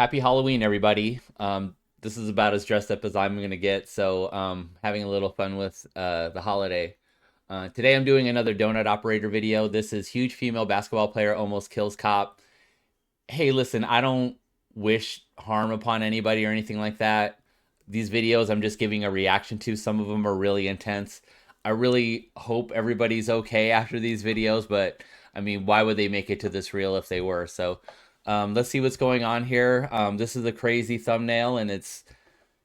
Happy Halloween, everybody. This is about as dressed up as I'm gonna get, so having a little fun with the holiday. Today I'm doing another donut operator video. This is huge female basketball player almost kills cop. Hey, listen, I don't wish harm upon anybody or anything like that. These videos I'm just giving a reaction to. Some of them are really intense. I really hope everybody's okay after these videos, but I mean, why would they make it to this reel if they were? So let's see what's going on here. This is a crazy thumbnail and it's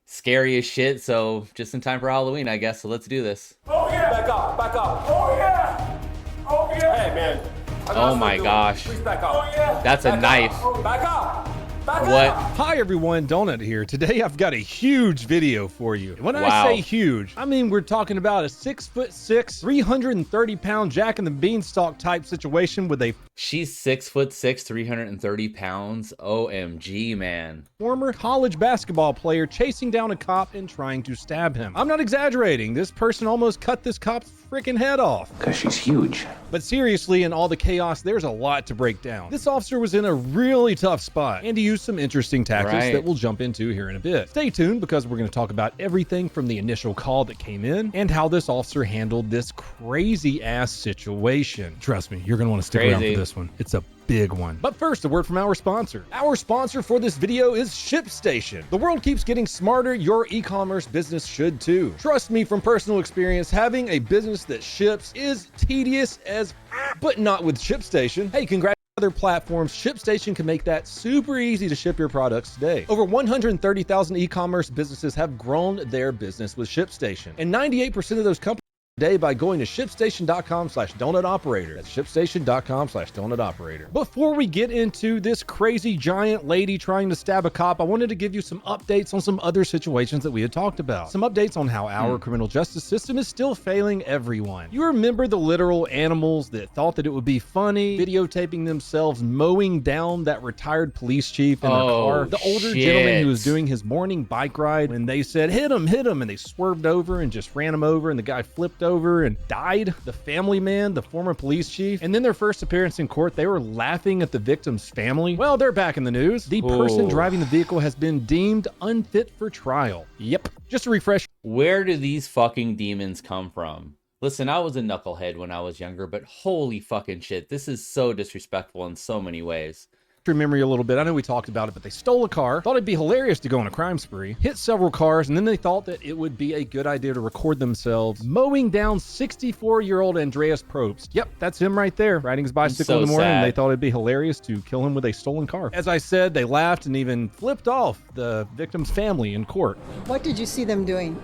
scary as shit. So just in time for Halloween, I guess. So let's do this. Oh yeah! Back up! Back up! Oh yeah! Oh yeah! Hey man! Oh my gosh. Please back up! Oh yeah! That's a knife. Back up! Back What? up! Hi everyone, Donut here. Today I've got a huge video for you. When Wow. I say huge, I mean we're talking about a 6'6", 330-pound Jack and the Beanstalk type situation with a She's 6'6", 330 pounds. OMG, man. former college basketball player chasing down a cop and trying to stab him. I'm not exaggerating. This person almost cut this cop's freaking head off. Because she's huge. But seriously, in all the chaos, there's a lot to break down. This officer was in a really tough spot, and he used some interesting tactics that we'll jump into here in a bit. Stay tuned because we're going to talk about everything from the initial call that came in and how this officer handled this crazy ass situation. Trust me, you're going to want to stick around for this one. It's a big one. But first, a word from our sponsor. Our sponsor for this video is ShipStation. The world keeps getting smarter. Your e-commerce business should too. Trust me from personal experience, having a business that ships is tedious as but not with ShipStation. Hey, congrats. Other platforms, ShipStation can make that super easy to ship your products today. Over 130,000 e-commerce businesses have grown their business with ShipStation, and 98% of those companies today by going to shipstation.com/donutoperator. That's shipstation.com/donutoperator. Before we get into this crazy giant lady trying to stab a cop, I wanted to give you some updates on some other situations that we had talked about. Some updates on how our criminal justice system is still failing everyone. You remember the literal animals that thought that it would be funny videotaping themselves mowing down that retired police chief in their car? The older gentleman who was doing his morning bike ride when they said, hit him, and they swerved over and just ran him over and the guy flipped over and died. The family man, the former police chief, and then their first appearance in court, they were laughing at the victim's family. Well, they're back in the news. The person driving the vehicle has been deemed unfit for trial. Yep. Just to refresh. Where do these fucking demons come from? Listen, I was a knucklehead when I was younger, but holy fucking shit, this is so disrespectful in so many ways. Memory a little bit. I know we talked about it, but they stole a car, thought it'd be hilarious to go on a crime spree, hit several cars, and then they thought that it would be a good idea to record themselves mowing down 64-year-old Andreas Probst. Yep, that's him right there, riding his bicycle in the morning. They thought it'd be hilarious to kill him with a stolen car. As I said, they laughed and even flipped off the victim's family in court. What did you see them doing?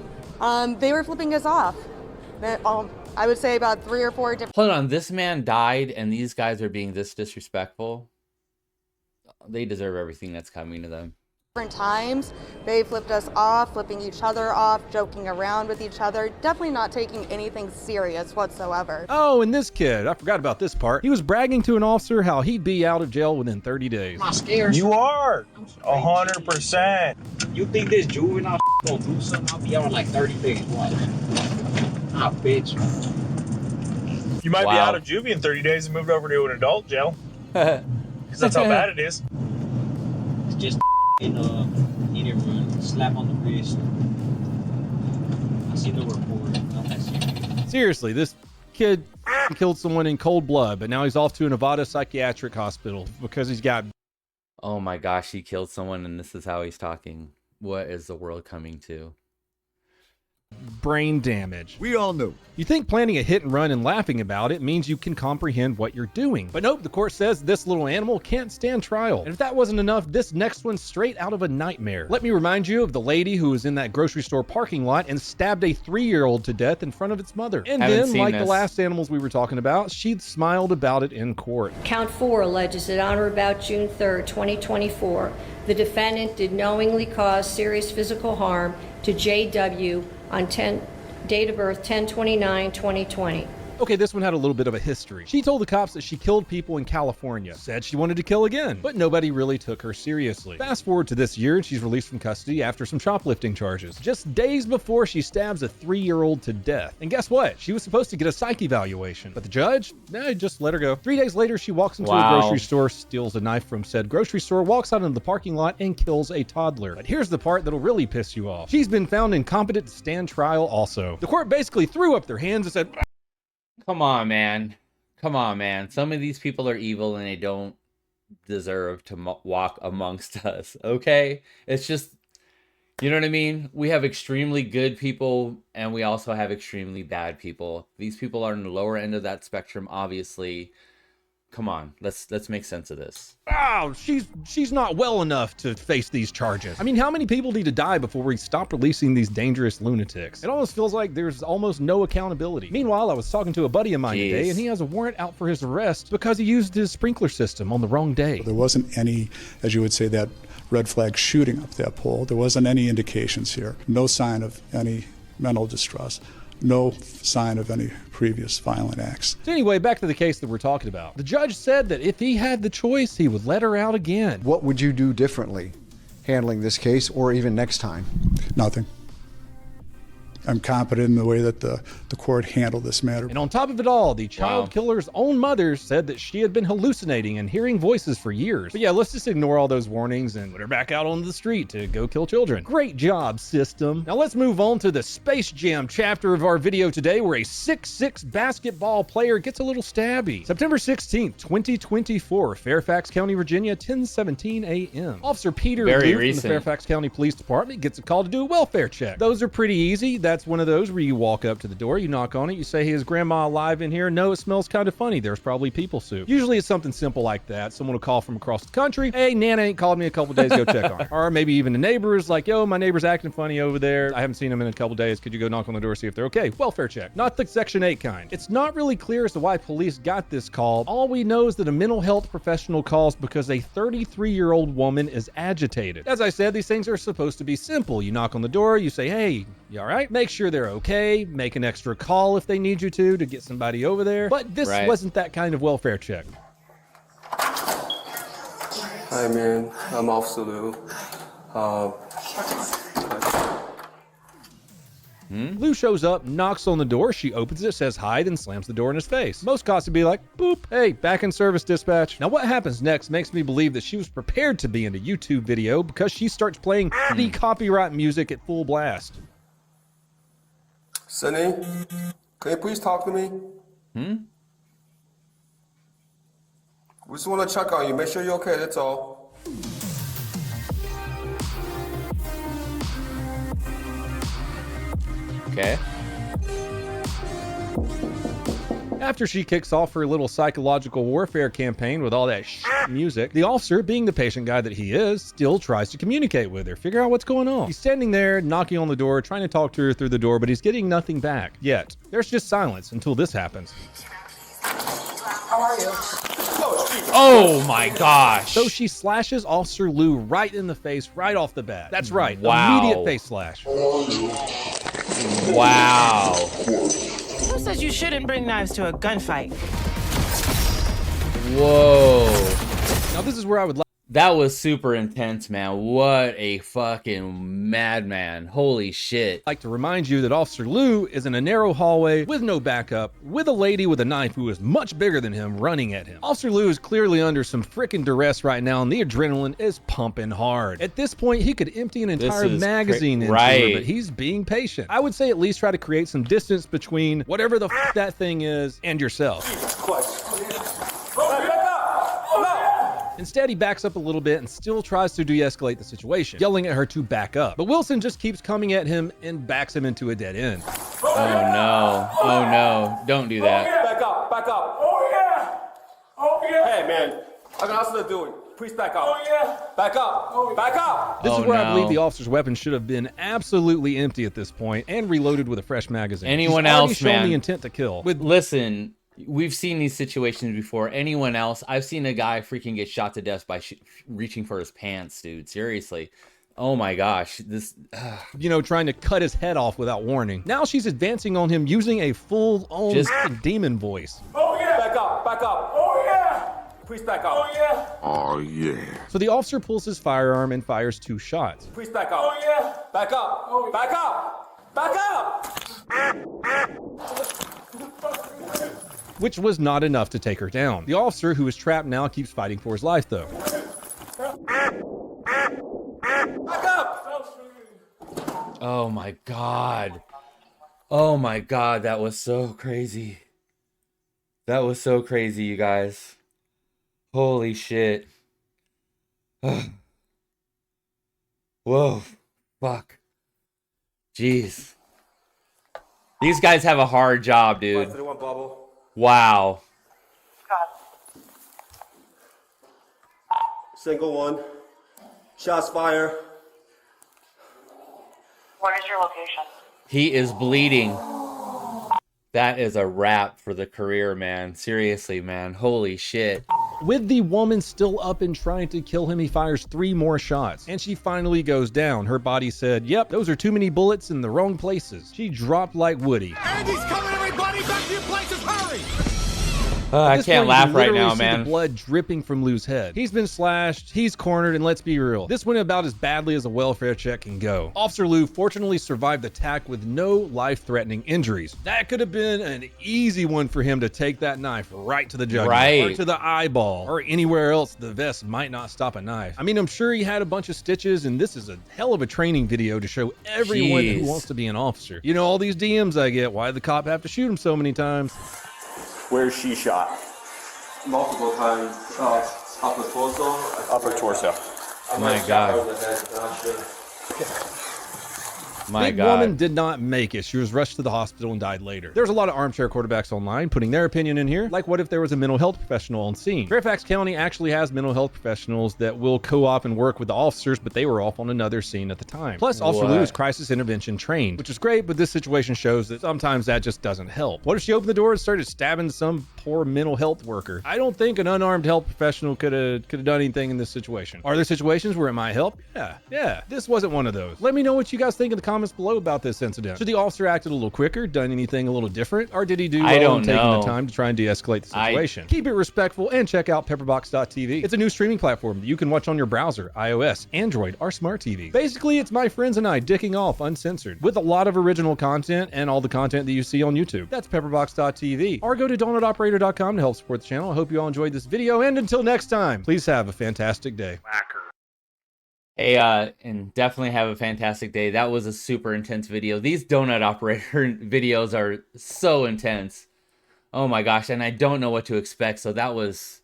They were flipping us off. I would say about 3 or 4 different Hold on, this man died and these guys are being this disrespectful? They deserve everything that's coming to them. times. They flipped us off, flipping each other off, joking around with each other, definitely not taking anything serious whatsoever. Oh, and this kid, I forgot about this part. He was bragging to an officer how he'd be out of jail within 30 days. I'm not scared. You are 100%. You think this juvenile gonna do something? I'll be out in like 30 days. What? Ah, bitch. You might be out of juvie in 30 days and moved over to an adult jail. Because that's how bad it is. It's just in hit and run, slap on the wrist. I see no report. Nothing serious. Seriously, this kid killed someone in cold blood, but now he's off to a Nevada psychiatric hospital because he's got... Oh my gosh, he killed someone and this is how he's talking. What is the world coming to? brain damage. We all know. You think planning a hit and run and laughing about it means you can comprehend what you're doing. But nope, the court says this little animal can't stand trial. And if that wasn't enough, this next one's straight out of a nightmare. Let me remind you of the lady who was in that grocery store parking lot and stabbed a 3-year-old to death in front of its mother. And then, like the last animals we were talking about, she smiled about it in court. Count 4 alleges that on or about June 3rd, 2024, the defendant did knowingly cause serious physical harm to J.W. on date of birth 10/29/2020. Okay, this one had a little bit of a history. She told the cops that she killed people in California, said she wanted to kill again, but nobody really took her seriously. Fast forward to this year, and she's released from custody after some shoplifting charges, just days before she stabs a 3-year-old to death. And guess what? She was supposed to get a psych evaluation, but the judge, just let her go. 3 days later, she walks into a grocery store, steals a knife from said grocery store, walks out into the parking lot, and kills a toddler. But here's the part that'll really piss you off. She's been found incompetent to stand trial also. The court basically threw up their hands and said, come on, man. Come on, man. Some of these people are evil and they don't deserve to walk amongst us, okay? It's just, you know what I mean? We have extremely good people and we also have extremely bad people. These people are in the lower end of that spectrum, obviously. Come on, let's make sense of this. Oh, she's not well enough to face these charges. I mean, how many people need to die before we stop releasing these dangerous lunatics? It almost feels like there's almost no accountability. Meanwhile, I was talking to a buddy of mine today, and he has a warrant out for his arrest because he used his sprinkler system on the wrong day. There wasn't any, as you would say, that red flag shooting up that pole. There wasn't any indications here. No sign of any mental distress. No sign of any previous violent acts. So anyway, back to the case that we're talking about. The judge said that if he had the choice, he would let her out again. What would you do differently handling this case or even next time? Nothing. I'm confident in the way that the court handled this matter. And on top of it all, the child killer's own mother said that she had been hallucinating and hearing voices for years. But yeah, let's just ignore all those warnings and put her back out on the street to go kill children. Great job, system. Now let's move on to the Space Jam chapter of our video today, where a 6'6" basketball player gets a little stabby. September 16th, 2024, Fairfax County, Virginia, 10:17 a.m. Officer Peter Luke from the Fairfax County Police Department gets a call to do a welfare check. Those are pretty easy. That's one of those where you walk up to the door, you knock on it, you say, hey, is grandma alive in here? No, it smells kind of funny. There's probably people soup. Usually it's something simple like that. Someone will call from across the country. Hey, Nana ain't called me a couple days, go check on her. Or maybe even the neighbors like, yo, my neighbor's acting funny over there. I haven't seen him in a couple days. Could you go knock on the door, see if they're okay? Welfare check. Not the Section 8 kind. It's not really clear as to why police got this call. All we know is that a mental health professional calls because a 33-year-old woman is agitated. As I said, these things are supposed to be simple. You knock on the door, you say, hey, you all right? Make sure they're okay. Make an extra call if they need you to get somebody over there. But this wasn't that kind of welfare check. Hi, man. I'm Officer Lou. Lou shows up, knocks on the door. She opens it, says hi, then slams the door in his face. Most cops would be like, boop, hey, back in service, dispatch. Now what happens next makes me believe that she was prepared to be in a YouTube video because she starts playing the copyright music at full blast. Sunny, can you please talk to me? We just want to check on you. Make sure you're okay, that's all. Okay. After she kicks off her little psychological warfare campaign with all that music, the officer, being the patient guy that he is, still tries to communicate with her, figure out what's going on. He's standing there, knocking on the door, trying to talk to her through the door, but he's getting nothing back. Yet, there's just silence until this happens. How are you? Oh my gosh. So she slashes Officer Lou right in the face, right off the bat. That's right, wow. Immediate face slash. Wow. Who says you shouldn't bring knives to a gunfight? Whoa. Now this is where I would like. That was super intense, man. What a fucking madman. Holy shit. Like to remind you that Officer Lou is in a narrow hallway with no backup, with a lady with a knife who is much bigger than him running at him. Officer Lou is clearly under some freaking duress right now, and the adrenaline is pumping hard. At this point, he could empty an entire magazine into her, but he's being patient. I would say at least try to create some distance between whatever the f that thing is and yourself. Instead, he backs up a little bit and still tries to de-escalate the situation, yelling at her to back up. But Wilson just keeps coming at him and backs him into a dead end. Oh no. Oh no. Don't do that. Back up, back up. Oh yeah. Oh yeah. Hey, man. I can also do it. Please back up. Oh yeah. Back up. Back up. This is where I believe the officer's weapon should have been absolutely empty at this point and reloaded with a fresh magazine. Anyone He's else, shown man. the intent to kill. Listen, we've seen these situations before. Anyone else? I've seen a guy freaking get shot to death by reaching for his pants, dude. Seriously. Oh my gosh, this you know, trying to cut his head off without warning. Now she's advancing on him using a full-on demon voice. Oh yeah! Back up, back up. Oh yeah! Please back up. Oh yeah! Oh yeah. So the officer pulls his firearm and fires 2 shots. Please back up. Oh yeah! Back up. Oh, back up. Back up. Which was not enough to take her down. The officer, who is trapped now, keeps fighting for his life though. Back up. Oh my god. Oh my god, that was so crazy. That was so crazy, you guys. Holy shit. Whoa. Fuck. Jeez. These guys have a hard job, dude. Wow. Single one. Shots fired. What is your location? He is bleeding. That is a wrap for the career, man. Seriously, man. Holy shit. With the woman still up and trying to kill him, he fires 3 more shots. And she finally goes down. Her body said, yep, those are too many bullets in the wrong places. She dropped like Woody. Andy's coming, everybody! Back to your places, hurry! I can't laugh right now, see man. The blood dripping from Lou's head. He's been slashed, he's cornered, and let's be real, this went about as badly as a welfare check can go. Officer Lou fortunately survived the attack with no life-threatening injuries. That could have been an easy one for him to take that knife right to the jugular, or to the eyeball, or anywhere else the vest might not stop a knife. I mean, I'm sure he had a bunch of stitches, and this is a hell of a training video to show everyone who wants to be an officer. You know, all these DMs I get, why did the cop have to shoot him so many times? Where's she shot? Multiple times. Upper torso. Upper torso. My God. My Big God. woman did not make it. She was rushed to the hospital and died later. There's a lot of armchair quarterbacks online putting their opinion in here. Like, what if there was a mental health professional on scene? Fairfax County actually has mental health professionals that will co-op and work with the officers, but they were off on another scene at the time. Plus, Officer Lou is crisis intervention trained, which is great, but this situation shows that sometimes that just doesn't help. What if she opened the door and started stabbing some poor mental health worker? I don't think an unarmed health professional could have done anything in this situation. Are there situations where it might help? Yeah. This wasn't one of those. Let me know what you guys think in the comments below about this incident. Should the officer acted a little quicker, done anything a little different, or did he do well in taking the time to try and de-escalate the situation? Keep it respectful and check out Pepperbox.tv. It's a new streaming platform that you can watch on your browser, iOS, Android, or smart TV. Basically, it's my friends and I dicking off uncensored with a lot of original content and all the content that you see on YouTube. That's Pepperbox.tv. Or go to donutoperator.com to help support the channel. I hope you all enjoyed this video, and until next time, please have a fantastic day. Hey, and definitely have a fantastic day. That was a super intense video. These donut operator videos are so intense. Oh my gosh, and I don't know what to expect. So that was,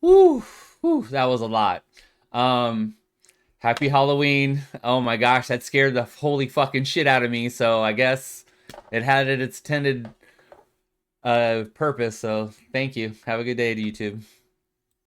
that was a lot. Happy Halloween. Oh my gosh, that scared the holy fucking shit out of me. So I guess it had its intended purpose. So thank you. Have a good day to YouTube.